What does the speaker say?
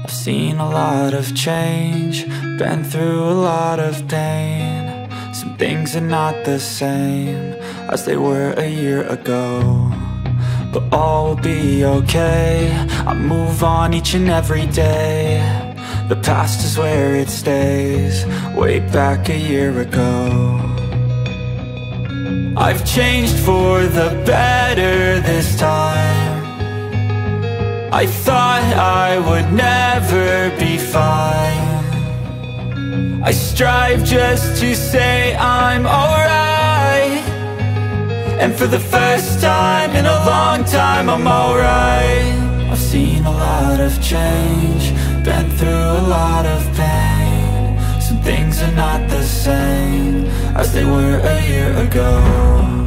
I've seen a lot of change, been through a lot of pain. Some things are not the same as they were a year ago, but all will be okay. I move on each and every day. The past is where it stays, way back a year ago. I've changed for the better this time. I thought I would never be fine. I strive just to say I'm alright, and for the first time in a long time I'm alright. I've seen a lot of change, been through a lot of pain. Some things are not the same as they were a year ago.